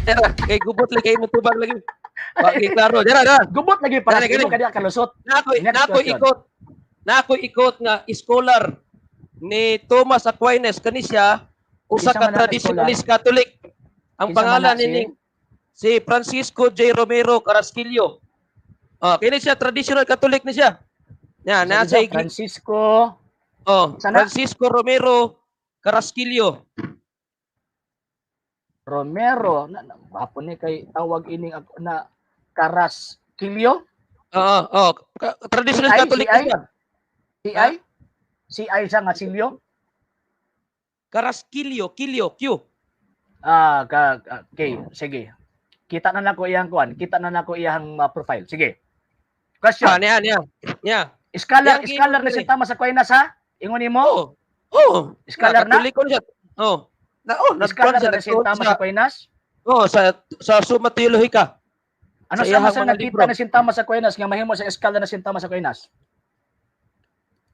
Dara, kay gubot lagi kay mutubag lagi. Wagi klaro. Dara. Gubot lagi para sa imo kadi kalusot. Nako ikot nga scholar ni Thomas Aquinas kani siya usa ka traditionalist Catholic. Ang pangalan nining si Francisco J. Romero Carrasquillo. Kini siya traditional Catholic ni siya. Yan, nasa Francisco Francisco Romero Carrasquillo. Romero, hapon ni kay tawag ining na Carrasquillo. Traditional Catholic siya. CI siya nga Silio. Carrasquillo, Q. Okay, sige. Kita na nako iyang kuan, kita na nako iyang profile. Sige. Question. Yeah. Scholar na si Thomas Aquinas ha? Ingon nimo? Scholar na? Katoliko siya. Scholar na si Thomas Aquinas? Sa Summa Theologica. Ano sa nakita na si Thomas Aquinas nga mahimo sa scholar na si Thomas Aquinas?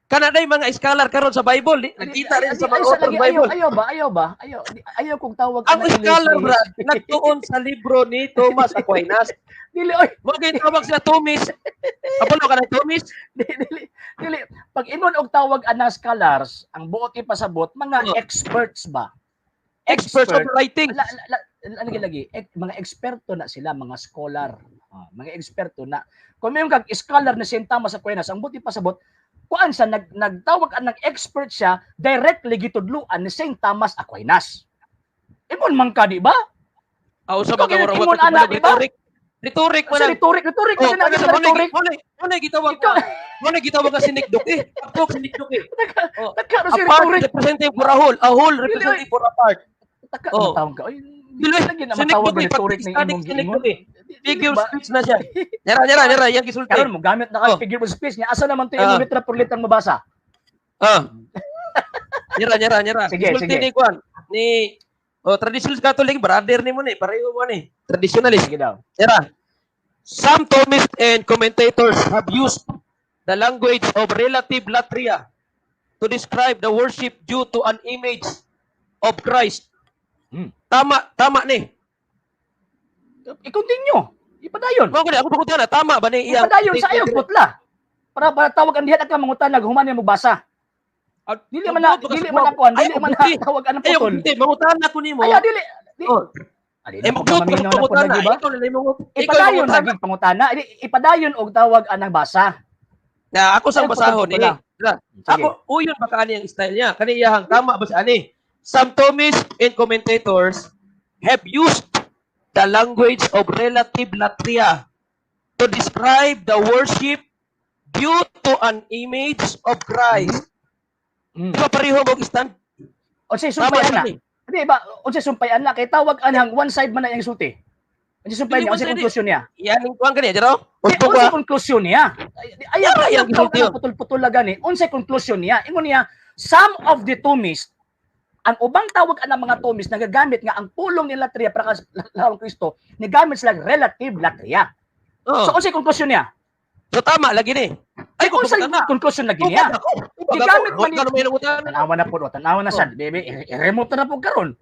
Kanaday mga scholar karon sa Bible, nakita rin sa mga author Bible. Ayaw kung tawag ang scholar bra nagtuon sa libro ni Thomas Aquinas. Dili oy, mo gid tawag sila Thomas. Apolo ka na Thomas? Dili. Pag ingon og tawag ana scholars, ang buot ipasabot mga experts ba? Experts of writing. Lagi mga eksperto na sila, mga scholar. Mga eksperto na. Kung may kag scholar na si Thomas Aquinas, ang buot ipasabot kuan sa nagtawag ang expert siya directly gitudluan ni Saint Thomas Aquinas. Imon man ka di ba? Sa mga rhetoric mo na. Rhetoric Muna gitawag ka sinikdok eh. Ako sinikdok eh. Nagkano si rhetoric rhetoric representing for a whole representing for a part. Tawag ka. Lagi na matawag ng rhetoric ni imong giingon. Figure speech na siya. Nyara, yang gisulti. Karon mo gamit na ka figure speech niya. Asa naman to imong letra por letra mabasa? Nyara. Gisulti ni Juan. Ni traditional Catholic brother ni mo ni, pareho mo ni. Traditionalist. Sige daw. Nyara. Some Thomists and commentators have used the language of relative latria to describe the worship due to an image of Christ. Tama ni. I-continue. Ipadayon. Ako pagutan na, tama ba ni iyang? Ipadayon sa ayong putla. Para tawag ang diha ka mangutan human niya mo basa. Dili man ako, dili man tawag ang putol. Mangutan ako nimo. Ay, dili. Ipadayon lagi pangutana. Ipadayon og tawag anang basa. Na ako sang basahon ni. Ako uyon ba kaani ang style niya? Kani iyang tama ba sa ani? Some Thomists and commentators have used the language of relative latria to describe the worship due to an image of Christ. Di ba pareho mo stand? O siya, sumpayan na. Di ba? O siya, sumpayan na. Kaya tawag anhang one side man na yung sulti. O siya, sumpayan niya. O siya, konklusyon niya. Yan, kuhan ka niya, Jero? O siya, konklusyon niya. Ayaw putol-putol na gani. O siya, konklusyon niya. Ingon niya, some of the Thomists, ang ubang tawag ang mga Thomists nagagamit nga ang pulong ni latria para sa Kristo, nagamit sila relative latria. So, o siya, konklusyon niya. So, tama, lagi ni. Ay, kung saan konklusyon lagi niya. Gigamit man niya. Tanawa na siya. Baby, i-remote na po karon.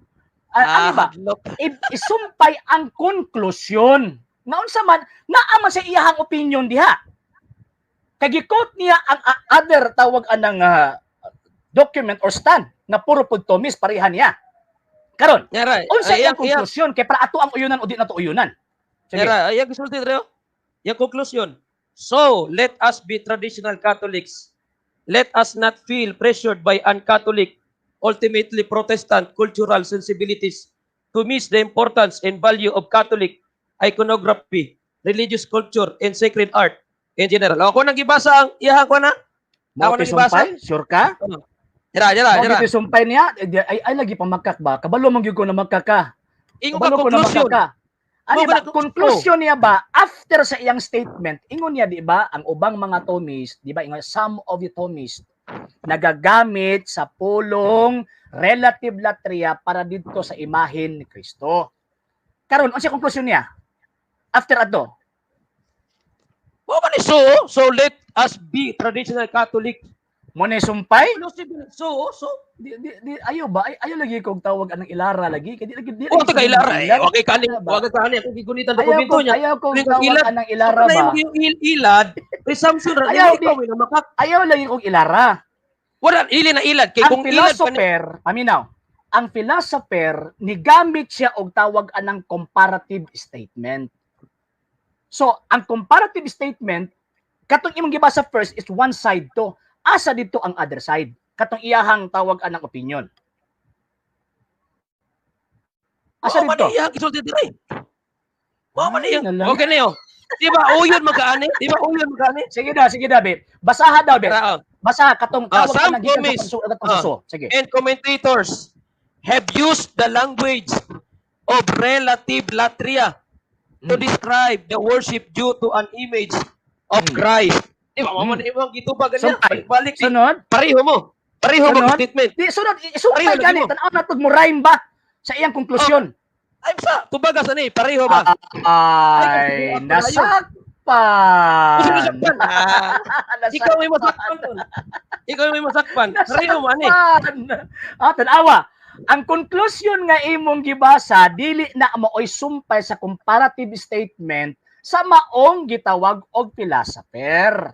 Ano ba? Isumpay ang konklusyon. Naon sa man, naama sa iyahang opinion diha. Kagikot niya ang other tawag anang document or stand na puro pud Thomis pareha niya. Karon. Unsa iyang konklusyon kay para ato ang uyunan o di na to uyunan. Yara, ayang gisulti dre. Yang konklusyon. So, let us be traditional Catholics. Let us not feel pressured by un-Catholic, ultimately Protestant cultural sensibilities to miss the importance and value of Catholic iconography, religious culture, and sacred art in general. Ako nang gibasa ang iyahang ko na. Ako nang gibasa. Sure ka? Yara. Mo sumpay niya, ay lagi pa magkak ba? Kabalo man gyud ko na magkaka. Ingon ka konklusyon. Ano ba, konklusyon niya ba, after sa iyang statement, ingon niya, di ba, ang ubang mga Thomists, di ba, some of the Thomists, nagagamit sa pulong relative latria para dito sa imahen ni Kristo. Karon, ano siya konklusyon niya? After ato? So let us be traditional Catholic. Mo ni sumpay? So, Ayaw ba? Ayaw lagi kong tawag anang ilara lagi. Kaya di o ito kay Ilara eh. ilan. Okay, kanin. Ano ba? Wag ka kanin. Kung gigunitan dokumento niya. Ayaw kong Kung tawag ilad. anang ilara Kung ba? yung ilad, presumption rin. Ayaw, Ikaw may namakak. Ayaw lagi kong ilara. Wala, ili na ilad. Kaya Ang kung ilad pa philosopher, paminaw, ang philosopher, nigamit siya og tawag anang comparative statement. So, ang comparative statement, katong imong gibasa first is one side to. Asa dito ang other side. Katong iyahang tawag anang opinion. Asa Mao man dito? iya isulti dire. Mao man iya. Nalang. Okay na yo. Di ba uyod magkaani? Di ba uyod magkaani? Sige daw, be. Basaha daw, be. Tara, Basaha katong tawag some anang gikan comments. sa pagsuso. Sige. and commentators have used the language of relative latria to describe the worship due to an image of Christ. Di ba? Mao man imong gitubag niya. Sumpay. Balik ni. Sunod. Pareho mo. Pareho mo Sunod. statement. Di sunod, isumpay Pareho gani lagi mo. tan-aw na tug mo rhyme ba sa iyang konklusyon. Ay sa tubagas ani, pareho ba? Ay, nasakpan. Nasakpan. Ikaw may masakpan. Ikaw may masakpan. Pareho mo ani. Tanawa. Ang konklusyon nga imong gibasa dili na maoy sumpay sa comparative statement sa maong gitawag og philosopher.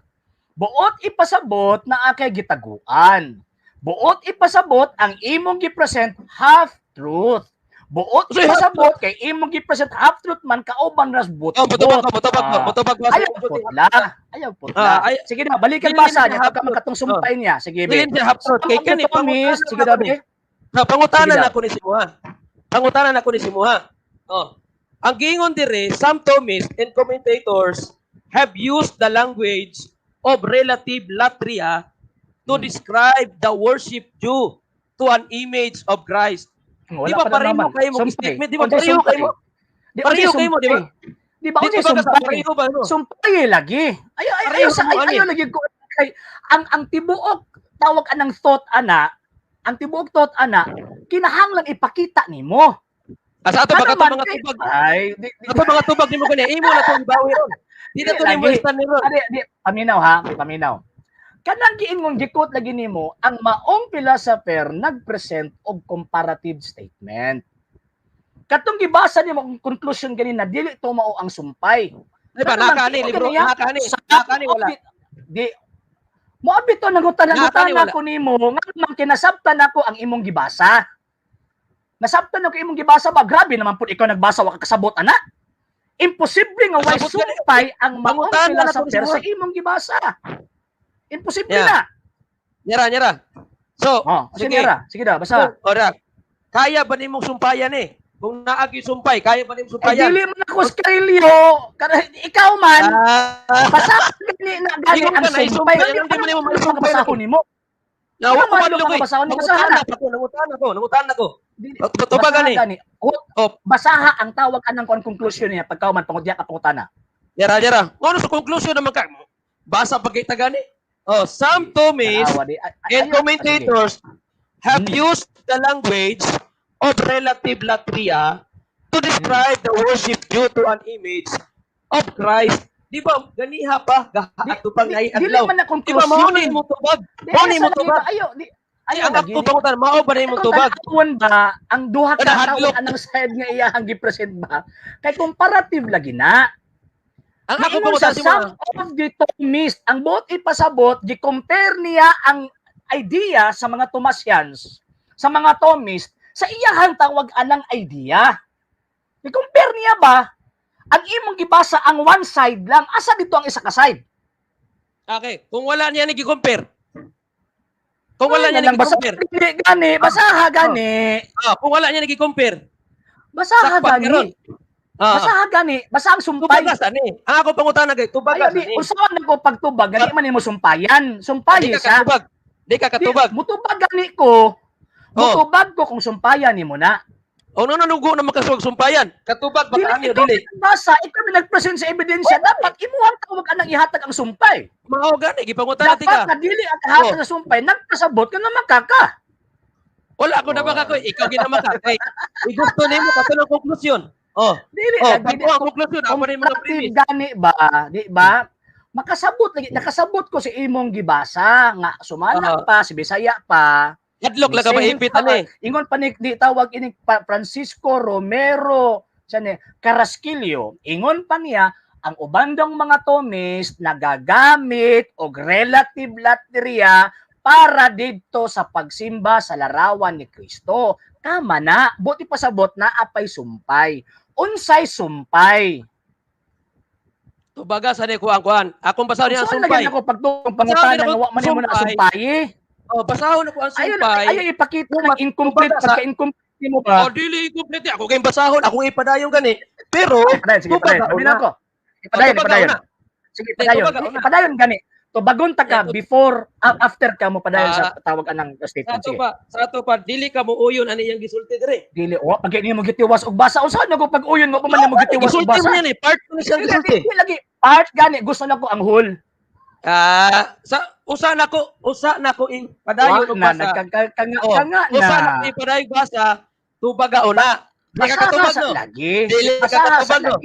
Buot ipasabot na akay gitaguan. Buot ipasabot ang imong gipresent half truth. Buot So, ipasabot kay imong gipresent half truth man kauban ras but. Oh, mutubag ba. Ayaw putla. Ayaw putla. Sige na, balikan Dili basa niya niya half pagka truth. makatong sumpay niya. Sige, be. Bilin siya hapsot. Kay kani Promise. Sige daw, be. Pangutanan Sige daw. ako ni Simuha. Pangutanan ako ni Simuha. Oh. Ang giingon dire, some Thomists and commentators have used the language of relative latria to describe the worship due to an image of Christ. Di ba pareho kayo mo statement? Di ba pareho kayo mo? Pareho kayo mo, di ba? Di ba Di unsay ba ka sumpay? pareho ba no? Sumpay lagi. Ayaw lagi ko kay ang tibuok tawag anang thought ana, ang tibuok thought ana kinahanglan ipakita nimo. Asa ato ba Ano man mga kay- tubag? Ay, Ato mga tubag nimo kani, imo na tong ibawi ron. Di na to Lagi. nimo stand ni ron. Paminaw ha, paminaw. Kanang giingon gikot lagi nimo, ang maong philosopher nagpresent og comparative statement. Katong gibasa nimo ang conclusion ganina dili to mao ang sumpay. Di ba nakani libro, nakani wala. Di mo abito nagutan Nakani wala. ako nimo nga man kinasabtan ako ang imong gibasa. Nasabtan ako imong gibasa ba grabe naman pud ikaw nagbasa wa ka kasabot ana. Imposible nga way Kasabot ka sumpay ang maong Pangutan na philosopher ako sa ni imong gibasa. Imposible Yeah. na. Nyara. So, Sige daw, basta. Ora. Kaya ba nimong sumpayan eh? Kung naagi sumpay, kaya ba nimong Ay, sumpayan? dili man ako Scarilio. Ikaw man, basa gani na gani Ikaw ang ka na sumpay. isumpay, ano di mo nimo masumpay Basa ako? ko nimo. Nawa ko Ano man man lugoy. ka basahon, Nangutan ako. Tuba gani. Oh, Basaha ang tawag anang kon conclusion niya pagka man tungod diya ka pangutana. Nyara. Ano sa conclusion naman ka? Basa pagkita gani? Oh, some Thomists and commentators have used the language of relative latria to describe the worship due to an image of Christ. Di ba, ganiha pa, gahato pang Dili adlaw. man na Di ba, conclusion. mao na imong tubag. Mao na imong tubag. Ayo Ang akto pangutan, mao ba na imong tubag? Tawon ba ang duha ka Hadlok. tawon anang side nga iyahang gi-present ba? Kay comparative lagi na. Ang ako Ingon sa pangutan si some mo. of the Thomists, ang buot ipasabot, gi-compare niya ang idea sa mga Thomasians, sa mga Thomists, sa iyahang tawag anang idea. I-compare niya ba, ang imong gibasa ang one side lang, asa dito ang isa ka side? Okay, kung wala niya nag-compare. Kung wala niya lang nag-compare. basaha gani. Kung wala niya nag-compare. Basaha Sakpan ka ron. gani. Basaha gani, basa ang sumpay. Tubagas ani. Ang ako pangutan na gay, tubagas Ayo, ani. usahan nako pagtubag, gani man nimo sumpayan. Di Sumpayi ka sa. katubag. Di ka katubag. Mutubag gani ko. Mutubag ko kung sumpayan nimo na. O nanugo na makasuwag sumpayan. Katubag baka ano ikaw dili. basa, ikaw nag-present sa ebidensya, dapat imuhang tawag anang ihatag ang sumpay. Mao gani gipangutan natin ka. Dapat na dili ang kahatag sa sumpay, nagpasabot ka naman kaka. Wala ko na baka ko ikaw ginama ka. Kay gusto nimo katulong konklusyon. Dili Oh, na pag ang konklusyon ako na yung mga comparative premise. gani ba, di ba? Makasabot lagi, nakasabot ko si imong gibasa nga sumana pa si Bisaya pa. Hadlok lang ka maipit ani. Ingon pa ni di tawag ini Francisco Romero Carrasquillo. Ingon pa niya ang ubandong mga Thomist nagagamit og relative latria para didto sa pagsimba sa larawan ni Kristo. Tama na, buti pasabot na apay sumpay. Unsay sumpay? Tubaga sa ni kuan. Akong basahon niya ang So, sumpay. lagyan ako pagtong pangutana nga wa man mo na sumpay. Oh, basahon ako ang sumpay. Ayaw ipakita ng incomplete pagka-incomplete mo ba? Oh, dili complete. Ako kay basahon, ako ipadayon gani. Pero Sige, padayon. Sabi na ako. Ipadayon. Sige, padayon gani. To bagon ta ka before after ka mo padayon sa tawag anang statement. Sige. Sa ato pa dili ka mo uyon ani yang gisulti dire. Dili wa pag mo gitiwas og basa unsa na ko pag uyon mo pa man mo gitiwas og basa. Gisulti man yan part ko ni siyang gisulti. Dili lagi part gani gusto nako ang whole. Sa usa nako in padayon og basa. Kanga na. Usa na ipadayon basa tubaga una. Dili ka katubag no. Dili ka katubag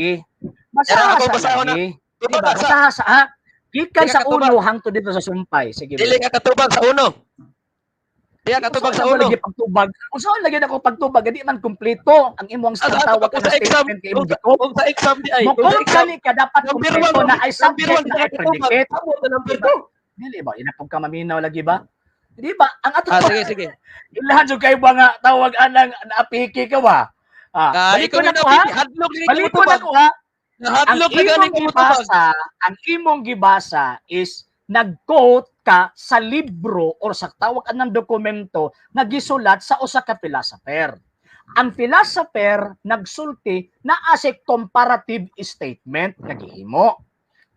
no. Basaha sa gikan sa uno hangtod dito sa sumpay. Sige. Dili ka katubag sa uno. Dili ka katubag sa uno. Pagtubag. Unsaon lagi ako pagtubag di man kumpleto ang imong tawag sa statement kay imong gito. Kung sa exam di ay. Kung kani ka dapat kumpleto na ay subject na predicate. Number 2. Dili ba inapog ka maminaw lagi ba? Di ba? Ang ato sige. Ilahan jud kay ba nga tawag anang naapiki ka ba? Balik ko na ko ha. Balik ko na ko ha. Ang imong gibasa is nag-quote ka sa libro or sa tawag anang dokumento na gisulat sa usa ka philosopher. Ang philosopher nagsulti na as a comparative statement nagihimo.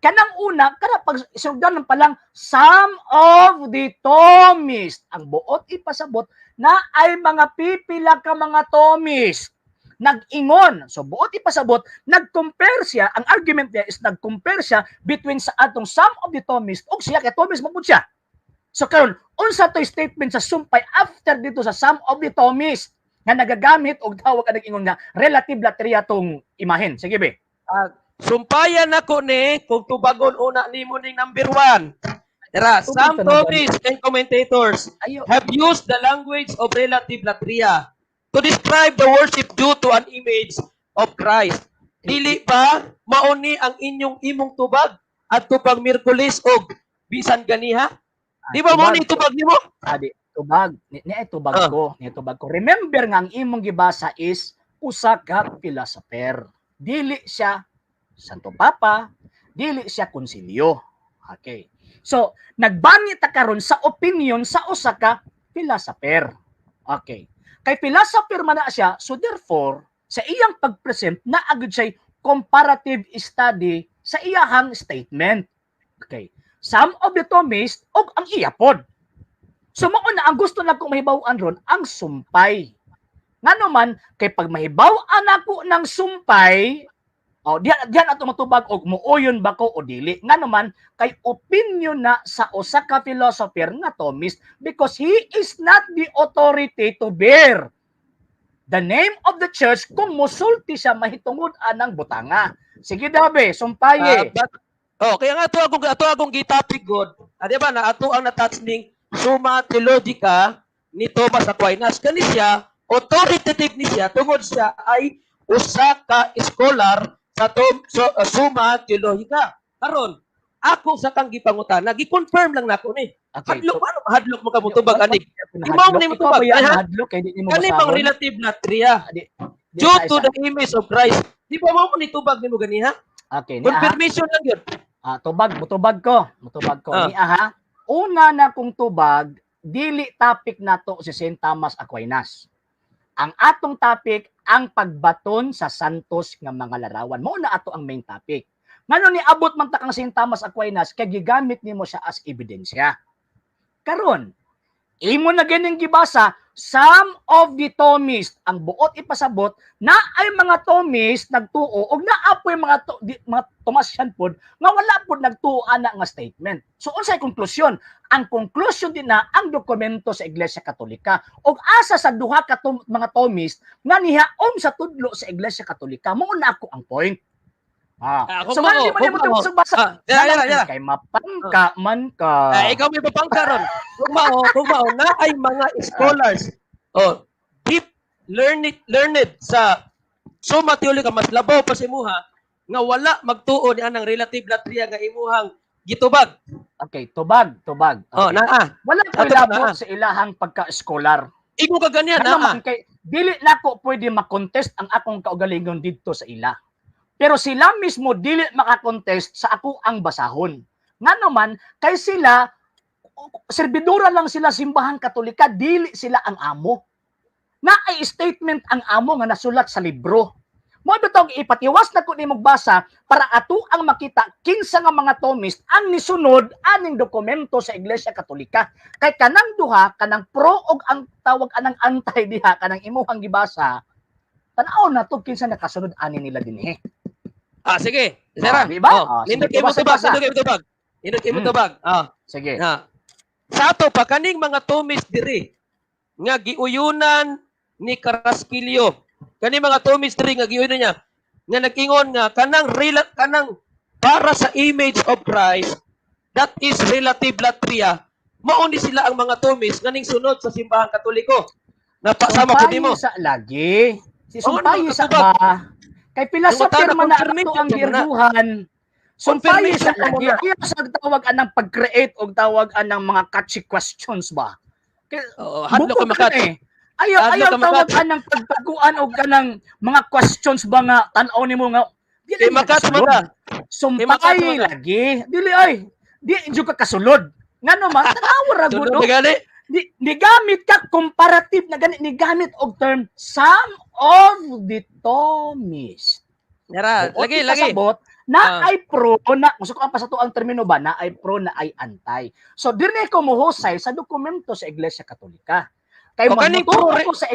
Kanang una, kada pag isugdan pa lang some of the Thomists, ang buot ipasabot na ay mga pipila ka mga Thomist. Nag-ingon. So, buot ipasabot, nag-compare siya, ang argument niya is nag-compare siya between sa atong some of the Thomists o siya kay Thomist mapud siya. So, karon unsa to statement sa sumpay after dito sa some of the Thomists nga nagagamit og tawag ka nag-ingon nga relative latria tong imahen. Sige, be. Sumpayan ako ni kung tubagon una nimo ning number 1. Some Thomists and commentators have used the language of relative latria to describe the worship due to an image of Christ. Dili ba mauni ang imong tubag at tubag Miyerkules og bisan ganiha? Di ba mo ni tubag nimo? Tubag. Ni tubag ko. Remember nga ang imong gibasa is usa ka philosopher. Dili siya Santo Papa, dili siya konsilyo. Okay. So, nagbangit ta karon sa opinion sa usa ka philosopher. Okay. Kay philosopher man na siya, so therefore, sa iyang pag-present, naagad siya comparative study sa iyahang statement. Okay. Some of the Thomists, o ang iyapod. So, mauna, ang gusto na kong mahibawan ron, ang sumpay. Nga naman, kay pag mahibawan ako ng sumpay, diyan ato matubag og muuyon ba ko o dili. Nga naman, kay opinion na sa usa ka philosopher nga Thomist because he is not the authority to bear the name of the church kung musulti siya mahitungod anang butanga. Sige dabe, sumpaye. Kaya nga ato akong gitopic god. Di ba na ato ang natouch ning Summa Theologica ni Thomas Aquinas. Kani siya authoritative ni siya tungod siya ay usa ka scholar sa Summa Theologica. Karon, ako sa kang gipangutana, gi-confirm lang nako ni. Hadlok mo ka mutubag anig. Imaw ni mutubag. Kani bang relative latria? Due to the image of Christ. Di ba mo ni tubag nimo ganiha? Okay, confirmation lang yun. Mutubag ko. Niya ha. Una na kong tubag, dili topic nato si St. Thomas Aquinas. Ang atong topic, ang pagbaton sa santos nga mga larawan. Mao na ato ang main topic. Ngano ni abot man ta kang St. Thomas Aquinas kay gigamit nimo siya as ebidensya. Karon, imo na ganing gibasa some of the Thomists ang buot ipasabot na ay mga Thomists nagtuo og naapoy mga Thomasian pod nga wala pod nagtuo ana nga statement. So unsay konklusyon? Ang konklusyon din na ang dokumento sa Iglesia Katolika og asa sa duha ka mga Thomist nga nihaom sa tudlo sa Iglesia Katolika. Mao na ako ang point. So man di man mo basa. Kay mapangka man ka. Ikaw may papangka ron. Kung mao na ay mga scholars. Deep learned sa Summa Teolika mas labaw pa si imuha nga wala magtuo ni anang relative latria nga imuhang gitubag. Okay, tubag. Okay. Wala ko labot sa ilahang pagka-scholar. Imo ka ganyan kay dili nako pwede ma-contest ang akong kaugalingon didto sa ila. Pero sila mismo dili maka-contest sa ako ang basahon. Nga naman kay sila serbidora lang sila simbahang Katolika, dili sila ang amo. Na ay statement ang amo nga nasulat sa libro. Mo bitog ipatiwas na ko nimong basa para ato ang makita kinsa nga mga Thomist ang nisunod aning dokumento sa Iglesia Katolika. Kay kanang duha kanang pro og ang tawag anang anti diha kanang imuhang gibasa. Tan-aw na to kinsa nakasunod ani nila dinhi. Sige. Sira. Diba? Nindot kay mo tubag. Sige. Sa ato pa kaning mga Thomist diri nga giuyunan ni Carrasquillo. Kani mga Thomist diri nga giuyunan niya nga nag-ingon nga kanang para sa image of Christ, that is relative latria. Mao ni sila ang mga Thomist nga ning sunod sa simbahang Katoliko. Napasama pud nimo. Sa lagi. Si Sumpayo sa ba? Kay pila sa pirma na ato ang girduhan. Sumpayo sa lagi. Ayaw sa tawag anang pag-create og tawag anang mga catchy questions ba? Hadlo ka makati. Ayaw tawag anang pagpaguan og kanang mga questions ba nga tan-aw nimo nga dili makasulod. Sumpayo lagi. Dili ay. Di jud ka kasulod. Ngano man tanaw ra gud. Ni gamit ka comparative na ganit ni gamit og term some of the Thomists. Nara, lagi. Na ay pro na gusto ko pa sa to ang termino ba na ay pro na ay anti. So dire ko mohusay sa dokumento sa Iglesia Katolika. Kay mutuog ko sa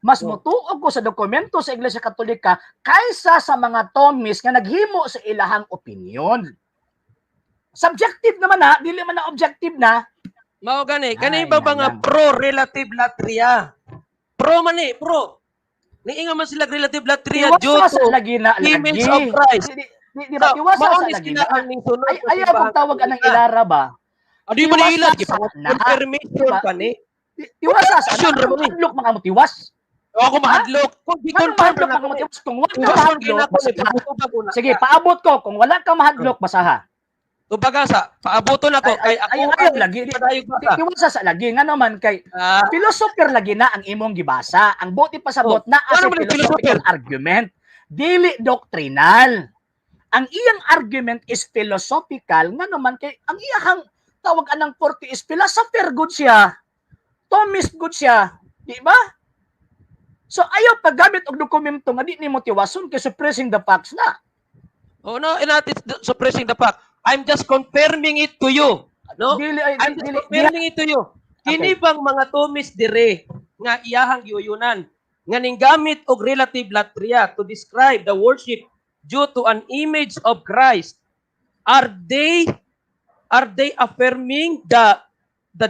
mas mutuog ko sa dokumento sa Iglesia Katolika kaysa sa mga Thomist nga naghimo sa ilahang opinion. Subjective naman dili man na objective na. Mao gani ba nga pro relative latria? Pro man pro. Niinga man sila relative latria due to image of Christ. Di ba iwasa sa lagi na? Ayaw kong tawag anang ilara ba? Di ba ni ilag? Confirmation pa ni. Tiwasa sa hadlok mga mutiwas. Ako mahadlok. Kung di mahadlok mga mutiwas, kung wala ka mahadlok, sige, paabot ko. Kung wala ka mahadlok, basaha. Tubagasa, paaboton ako kay ako lagi tiwasa sa lagi nga naman kay philosopher lagi na ang imong gibasa. Ang buti pasabot na as philosophical argument, dili doctrinal. Ang iyang argument is philosophical nga naman kay ang iyang tawag anang 40 is philosopher good siya. Thomist good siya, di ba? So ayaw paggamit og dokumento nga di nimo tiwason kay suppressing the facts na. No, not suppressing the fact. I'm just confirming it to you. No? I'm just confirming it to you. Kini bang mga Thomist dire nga iyahang giuyunan nga ning gamit og relative latria to describe the worship due to an image of Christ, are they affirming the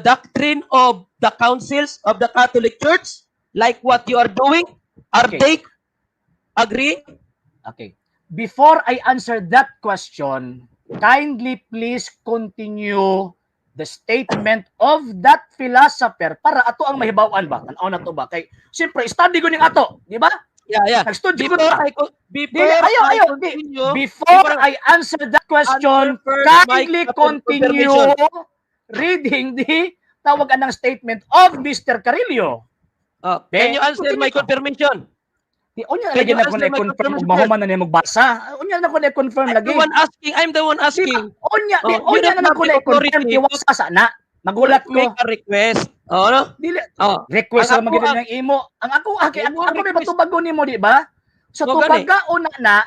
doctrine of the councils of the Catholic Church like what you are doing? Are they agree? Okay. Before I answer that question, kindly please continue the statement of that philosopher para ato ang mahibaw-an ba? Tanaw na to ba? Kay siyempre study ko ning ato, di ba? Yeah. Nag-study ko before I answer that question, kindly continue reading the tawagan ng statement of Mr. Carillo. Can you answer my confirmation? Unya lagi na ko na-confirm ug mahuman na niya magbasa. Unya na ko na-confirm lagi. I'm the one asking. Unya na ko na-confirm tiwasa sa na. Magulat ko. Make a request. No? Dili. Request sa magiging ng imo. Ang ako may batubago nimo di ba? So tubaga una na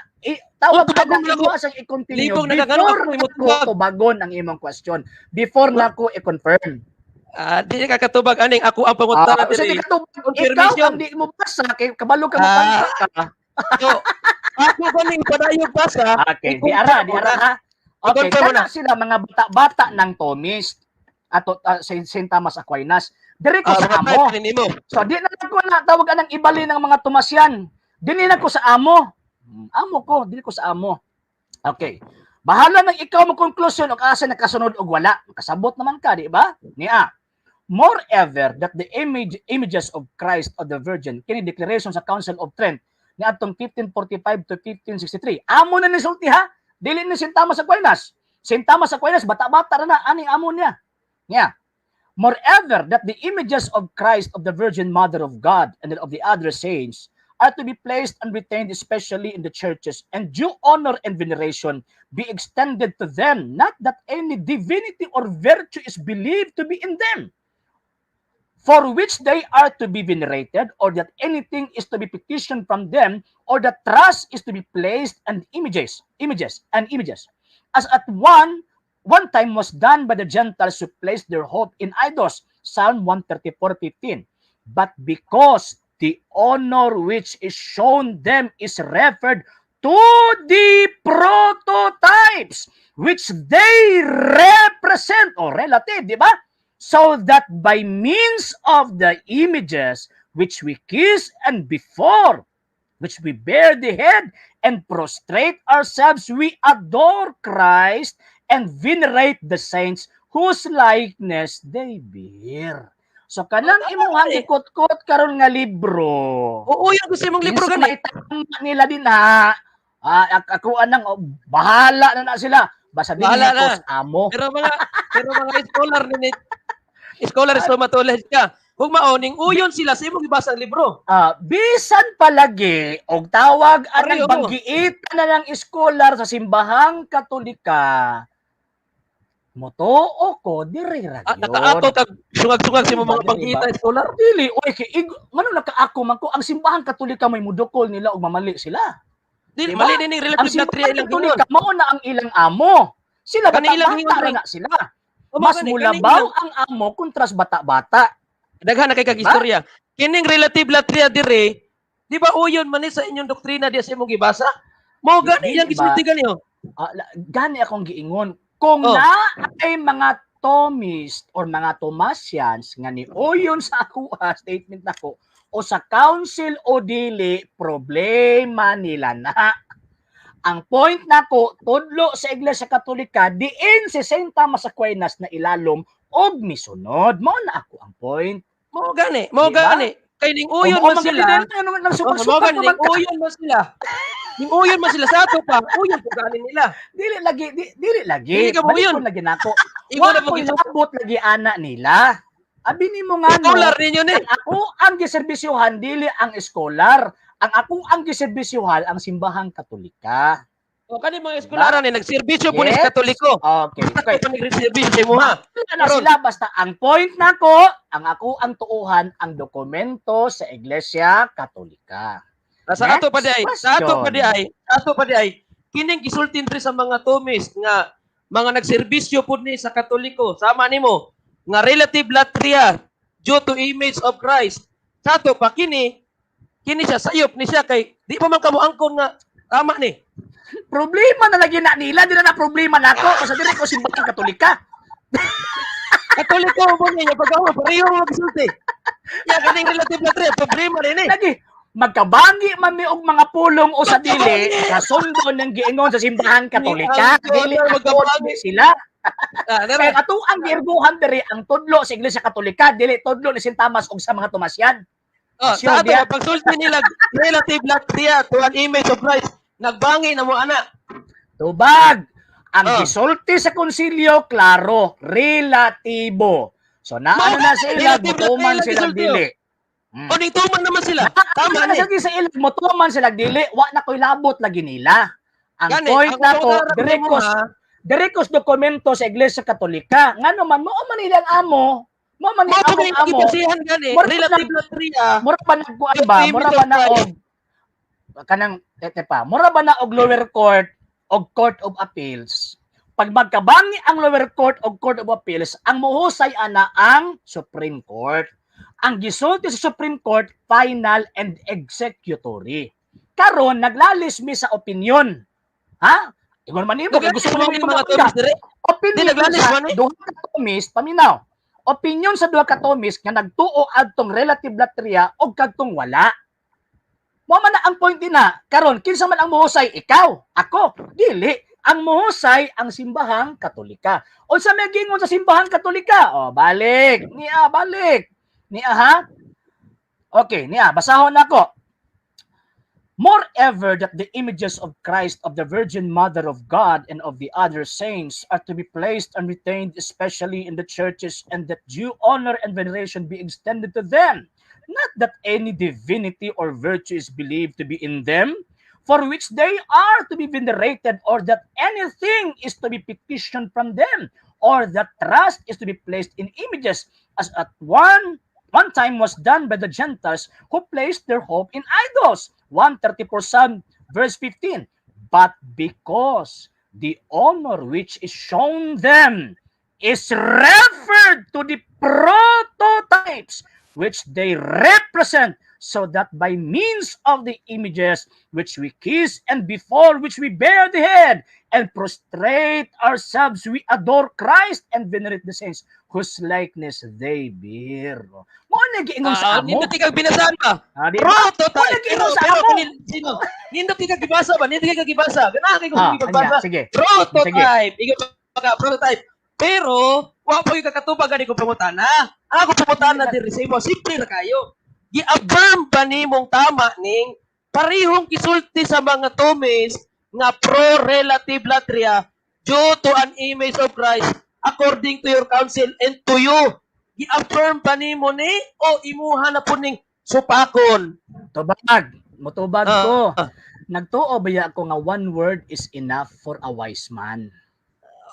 tawag ka na imo asang i-continue before tubagon ang imong question. Before na ko i-confirm. Di ka katubag aning ako ang pangunta na diri. Ikaw ang di mo basa kay kabalo ka mapangka ka. So, ako ganing padayog basa. Okay, di ara ha. Okay, kana sila mga bata-bata ng Thomist ato Saint Thomas Aquinas. Diri ko sa amo. So di na ko na tawagan ng ibali ng mga Tomasian. Dili na ko sa amo. Amo ko, dili ko sa amo. Okay. Bahala nang ikaw mo conclusion og asa nakasunod og wala. Kasabot naman ka, di ba? Niya. Moreover, that the images of Christ of the Virgin, kini declaration sa Council of Trent, ni atong 1545 to 1563. Amo na ni sulti ha? Dili ni St. Thomas Aquinas. St. Thomas Aquinas, bata-bata na ani amo niya. Niya. Moreover, that the images of Christ of the Virgin Mother of God and of the other saints are to be placed and retained especially in the churches, and due honor and veneration be extended to them, not that any divinity or virtue is believed to be in them, for which they are to be venerated, or that anything is to be petitioned from them, or that trust is to be placed and images, as at one time was done by the Gentiles who placed their hope in idols. Psalm 134:15. But because the honor which is shown them is referred to the prototypes which they represent, or relative, di ba? So that by means of the images which we kiss and before which we bear the head and prostrate ourselves, we adore Christ and venerate the saints whose likeness they bear. So kanang imong ikot-kot karon nga libro. Oo, yung gusto mong libro gani. Nila din ha. Ako anang bahala na sila. Basta din na amo. Pero mga scholar ni scholar stomatologist ka. Kung maoning uyon sila sa imong gibasa ang libro. Bisan palagi og tawag anang banggiit na ng scholar sa simbahang Katolika. Motoo ko diri ra gyud. Nakaato kag sungag-sungag sa mga banggiita scholar. Dili oy kay ngano nakaako man ko ang simbahang Katolika may mudukol nila og mamali sila. Dili mali ni relative na triya ilang Katolika mao na ang ilang amo. Sila bata-bata na sila. Mas mulabaw ang amo kontras bata-bata. Daghan na kay kag istorya. Kining relative latria dire, di ba uyon man sa inyong doktrina di sa imong gibasa? Mao gani yang gisulti gani oh. Gani akong giingon kung na ay mga Thomist or mga Thomasians nga ni uyon sa ako statement nako o sa council o dili, problema nila na. Ang point nako tudlo sa Iglesia Katolika diin si St. Thomas Aquinas na ilalom og misunod. Mao na ako ang point. Mao gani. Kay ning uyon man sila. Uyon man sila. Ning uyon man sila sa ato pa. Uyon pug gani nila. Dili lagi. Dili ka mo uyon lagi nako. Wa mo abot lagi ana nila. Abi nimo nga no. Scholar ninyo ni. Ako ang giserbisyohan dili ang scholar. Ang ako ang giserbisyohan ang simbahang Katolika. O kani mga eskolaran ni nagserbisyo po ni Katoliko. Okay. Kay panigserbisyo sa imo ha. Ano sila basta ang point nako, ang ako ang tuuhan ang dokumento sa Iglesia Katolika. Sa ato pa di ay kining gisultin diri sa mga Thomist nga mga nagserbisyo pud ni sa Katoliko. Sama nimo nga relative latria due to image of Christ. Sa ato pa kini siya sayop ni siya kay di pa man kamo angkon nga tama ni. Problema na lagi na nila, di na problema nako basta dili ko simbahang Katolika. Katoliko mo niya pag-awa pareho mo gisulti. Ya kaning relative latria problema ni. Lagi magkabangi man mi og mga pulong o sa dili sa sundo ng giingon sa simbahang Katolika. Dili magkabangi sila. Kaya ato ang giirguhan diri ang tudlo sa Iglesia Katolika, dili tudlo ni St. Thomas og sa mga Tomasian. Sa ato pagsulti nila relative latria to an image of Christ, nagbangi na mo ana. Tubag. Ang gisulti sa konsilyo klaro, relatibo. So naano na sila mutuman sila dili. O nituman naman sila. Tama ni. Sa ilang mutuman sila dili, wa na koy labot lagi nila. Ang point na to, direkos dokumento sa Iglesia Katolika. Ngano man mo man ilang amo, mo man ilang amo. Relative latria. Mura pa nagkuan ba? Mura ba na og kanang mura ba na og lower court og Court of Appeals? Pag magkabangi ang lower court og Court of Appeals, ang muhusay ana ang Supreme Court. Ang gisulti sa Supreme Court, final and executory. Karon naglalis mi sa opinion. Ha? Ingon man nimo gusto mo mga Thomist dire. Opinion sa duha ka Thomist, paminaw. Opinion sa duha ka Thomist nga nagtuo adtong relative latria og kadtong wala. Mo man na ang point din na karon kinsa man ang muhusay, ikaw, ako, dili. Ang muhusay ang simbahang Katolika. Unsa may gingon sa simbahang Katolika? O balik, balik. Niya ha? Okay, niya basahon nako. Moreover, that the images of Christ, of the Virgin Mother of God, and of the other saints are to be placed and retained, especially in the churches, and that due honor and veneration be extended to them. Not that any divinity or virtue is believed to be in them, for which they are to be venerated, or that anything is to be petitioned from them, or that trust is to be placed in images, as at one time was done by the Gentiles who placed their hope in idols. 134 verse 15. But because the honor which is shown them is referred to the prototypes which they represent, so that by means of the images which we kiss and before which we bear the head and prostrate ourselves, we adore Christ and venerate the saints whose likeness they bear. Mo nagiingon sa amo. Nindot kag binasahan ba? Prototype. Sino? Nindot kag gibasa ba? Nindot kag gibasa. Ganahan kay kung gibasa. Sige. Prototype. Ikaw pagka prototype. Pero wa po yung kakatubag ani ko pangutana. Ako pangutana diri sa imo, simple ra kayo. Gi-affirm ba nimong tama ning parihong kisulti sa mga Thomis nga pro-relative latria due to an image of Christ according to your counsel and to you? Gi-affirm pa nimo ni o imuha na po ning supakon? Tubag. Motubag ko. Nagtuo ba ako nga one word is enough for a wise man?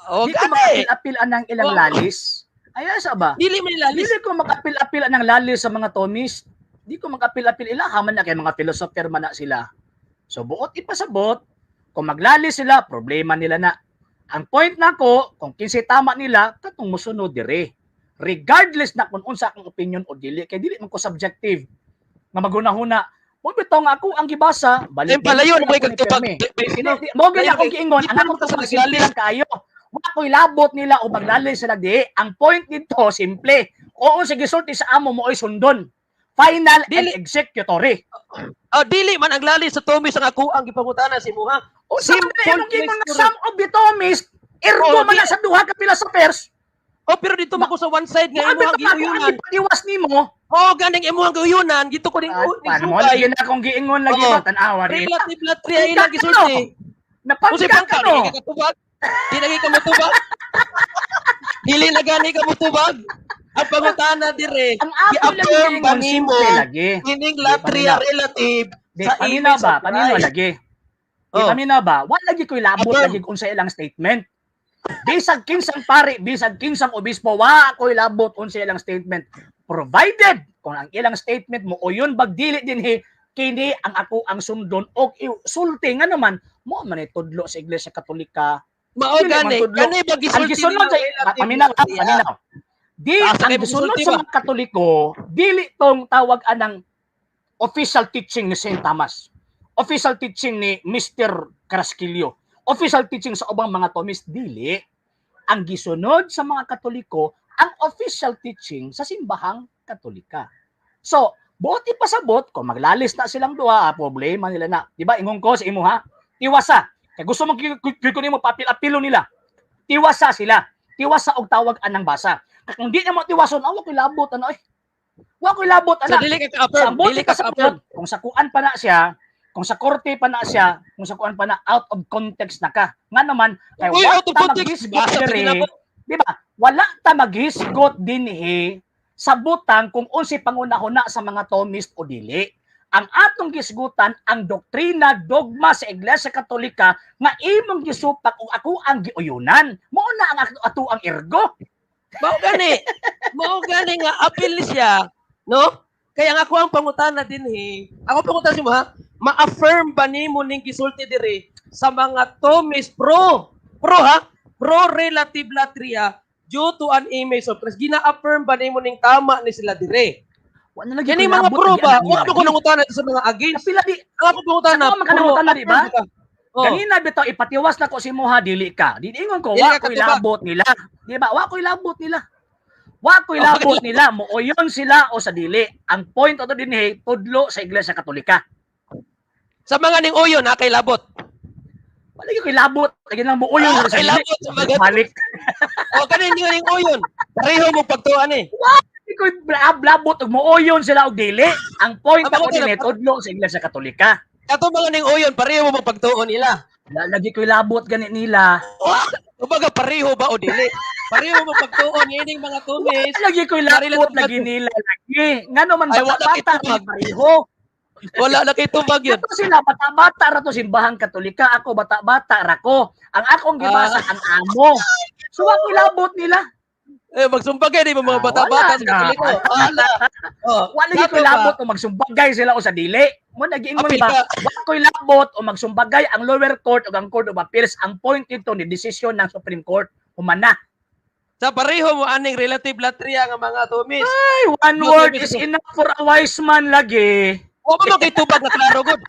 Di ko makapil-apil anang ilang lalis. Ay, sa ba? Dili man lalis. Dili ko makapil-apil anang lalis sa mga Thomis. Di ko makapil-apil ila. Haman na kay mga philosopher man na sila. So, buot ipasabot. Kung maglalis sila, problema nila na. Ang point na ko, kung kinsay tama nila, katong musunod dire. Regardless na kung unsa akong opinion o dili, kay dili man ko subjective. Nga magunahuna, mo bitaw nga ako ang gibasa, balik. Palayon mo kag tubag. Mo gyud akong giingon, ang akong magsimple lang kayo. Wa ko'y labot nila o maglalis sila di. Ang point dito, simple. Oo, sige, sulti sa amo mo ay sundon. Final and executory. Dili man ang lalis sa Thomis ang ako ang gipangutana si Muha. O sa mga gingon nga some of the Thomis, ergo man na sa duha ka philosophers. Pero dito man ko sa one side nga imuhang giuyunan. Iwas nimo. Ganing imuhang giuyunan, gito ko ning mo lagi na akong giingon lagi ba tan-awa rin. Relative latria ilang gisulti. Napagka ka no. Di lagi ka mutubag. Dili na gani ka mutubag. Ang pangutana dire, i-affirm ba nimo ining latria relative sa image of Christ? Panino lagi. Panino ba? Wa lagi ko'y labot lagi kung sa ilang statement. Bisag kinsang pari, bisag kinsang obispo, wa ko'y labot kung sa ilang statement. Provided kung ang ilang statement mo o yun bagdili din kini ang ako ang sundon og sulti nga naman mo man tudlo sa Iglesia Katolika. Mao gani ba gisulti nila? Paminaw. Di ang gisunod sa mga Katoliko, dili tong tawag anang official teaching ni St. Thomas. Official teaching ni Mr. Carrasquillo. Official teaching sa ubang mga Thomis, dili. Ang gisunod sa mga Katoliko, ang official teaching sa simbahang Katolika. So, buot ipasabot, kung maglalis na silang duha, problema nila na. Diba, ingon ko sa imo ha? Tiwasa. Kaya gusto mong kunin mo papil-apilo nila. Tiwasa sila. Tiwasa og tawag anang basa. Kung di na mo tiwason, wa ko'y labot ano eh. Wa ko'y labot ana. So, dili ka ka-affirm, dili ka ka-affirm. Kung sa kuan pa na siya, kung sa korte pa na siya, kung sa kuan pa na out of context na ka. Nga naman, kay wa ta maghisgot dire, di ba? Wala ta maghisgot dinhi sa butang kung unsi pangunahuna sa mga Thomist o dili. Ang atong gisgutan ang doktrina, dogma sa Iglesia Katolika nga imong gisupak kung ako ang giuyunan. Mao na ang ato ang ergo. Mao gani nga apil siya, no? Kaya nga ako ang pangutana din Ako pangutana si mo ha, ma-affirm ba nimo ning gisulti diri sa mga Thomis pro relative latria due to an image of Christ. Gina-affirm ba nimo ning tama ni sila dire? Kani mga pro ba? Wa ko nangutana sa mga against. Ako pangutana. Ako manangutana di ba? Kanina bitaw ipatiwas na ko si Moha dili ka. Diingon ko wa ko'y labot nila. Di ba? Wa ko'y labot nila. Wa ko'y labot nila mo o yun sila o sa dili. Ang point ato dinhi tudlo sa Iglesia Katolika. Sa mga ning uyon na kay labot. Wala yung kilabot. Lagi nang buo yun. Kay labot sa mga Balik. o kanin ning uyon. Pareho mo pagtuan eh. Ikaw blabot ug mooyon sila og dili. Ang point Ang ako mga ni tudlo sa Iglesia Katolika. Kato mga ning uyon pareho mo pagtuon nila. Lagi ko labot ganit nila. Kumbaga pareho ba o dili? Pareho mo pagtuon ining mga tumis. Lagi ko labot lagi nila lagi. Ngano man Ay, wala bata-bata kitubag. pareho. Wala na kay tubag yun. Ito sila bata-bata ra to simbahang Katolika, ako bata-bata ra ko. Ang akong gibasa ang amo. So ako labot nila. Eh magsumbagay di mo mga bata-bata sa Katoliko. Wala. Oh, Wala gyud ko labot o magsumbagay sila o sa dili. Mo nagiingon Apil ba? ka. Wa ko'y labot o magsumbagay ang lower court o ang court of appeals. Ang point ito ni desisyon ng Supreme Court humana. Sa pareho mo aning relative latria nga mga tumis. Ay, one word is enough for a wise man lagi. Wa mo kay tubag na klaro gud.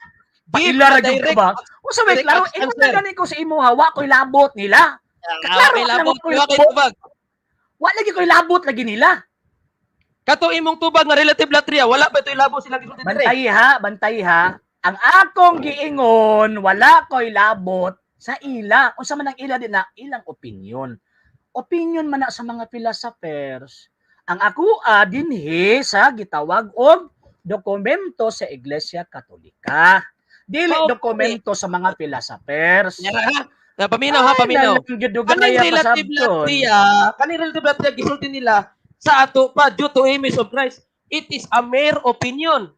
Paila ra gyud ka ba? O sa may klaro, imo na gani ko sa imo hawa ko'y labot nila. Klaro labot, wa kay tubag. Wa lagi ko'y labot lagi nila. Kato imong tubag nga relative latria, wala pa ito'y labo silang gisulti dire. Bantay ha. Ang akong giingon, wala ko'y labot sa ila. Unsa man ang ila din na ilang opinion. Opinion man na sa mga philosophers. Ang ako dinhi sa gitawag og dokumento sa Iglesia Katolika. Dili dokumento sa mga philosophers. Yara ha. Na paminaw ha, paminaw. Kaning relative latria, kaning relative latria gisulti nila sa ato pa due to image of Christ. It is a mere opinion.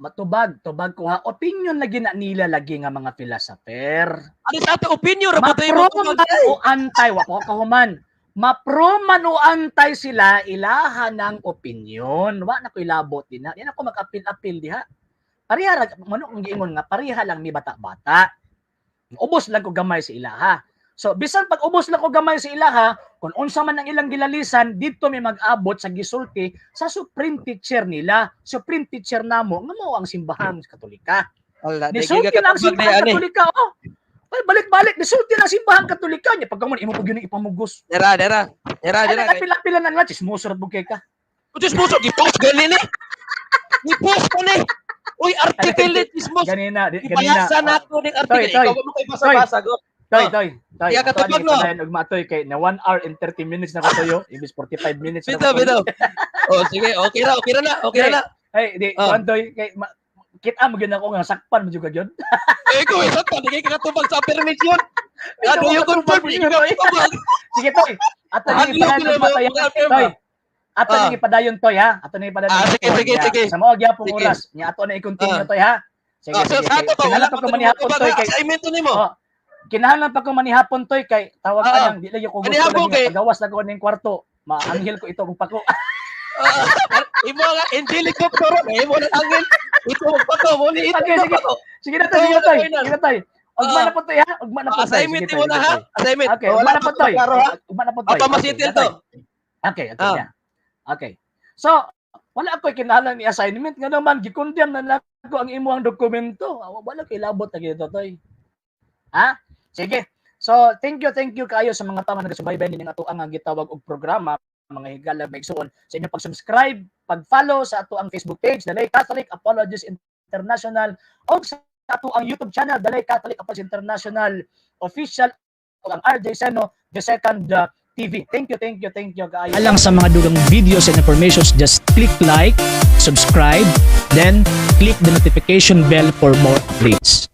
Matubag ko ha. Opinion lagi na nila lagi nga mga philosopher. Ano sa ato opinion ra ba Maproman o antay wa ko kahuman. Maproman o antay sila ilaha ng opinion. Wa na ko'y labot din ha. Yan ako mag-apil-apil diha. Pareha ra mano ang giingon nga pareha lang ni bata-bata. Ubos lang ko gamay sa ilaha. So bisan pag ubos lang ko gamay sa ilaha, kung unsa man ang ilang gilalisan dito may mag-abot sa gisulti sa supreme teacher nila. Supreme teacher namo nga mao ang simbahan Katolika. Nisulti lang ang simbahan Katolika oh. Ay, balik-balik nisulti lang ang simbahan Katolika niya pagka man imo pag yun ipamugos. Dera. Pila-pila na nga chismoso ra bugay ka. Chismoso gipost gali ni. Gipost ko ni. Uy, article ni chismoso. Ganina. Ipayasa na ako ning article. Toy. Ikaw mo kay basa-basa go. Toy. Kaya katubag no. Ugmatoy kay na 1 hour and 30 minutes na ko toyo, imbis 45 minutes na Bitaw. Oh, sige, okay na. Hey, di Toy kay kita mo gyud ako nga sakpan mo jud ka gyud. Ikaw isa ka digay ka katubag sa permission. Ano yung confirm Sige Toy. Ato ni padayon Toy. Ato ni padayon Toy ha. Ato ni padayon. Sige. Sa mao gyapon oras. Nya ato na i-continue Toy ha. Sige. Kinahanglan pa ko manihapon Toy kay assignment nimo. Kinahanglan pa ko manihapon Toy kay tawag ka lang di lagi ko gusto pagawas na ko ning kwarto. Maanghel ko ito kung pako. Imo nga angelic doctor imo na angel. Ito pako mo ni ito. Sige na Toy. Ugma na po Toy ha. Ugma na po Toy. Assignment mo na ha. Assignment. Okay, ugma na po Toy. Ugma na po Toy. Apa masitil to? Okay. So, wala ako kinahanglan ni assignment nga naman gikondemn na nako ang imuhang dokumento. Wala kay labot na gito Toy. Ha? Sige. So, thank you kayo sa mga tao nga nagasubaybay ning ato ang gitawag og programa mga higala maigsuon sa inyong pag-subscribe, pag-follow sa ato ang Facebook page Dalay Catholic Apologies International o sa ato ang YouTube channel Dalay Catholic Apologies International Official o ang RJ Seno the Second TV. Thank you kayo. Alang sa mga dugang videos and informations, just click like, subscribe, then click the notification bell for more updates.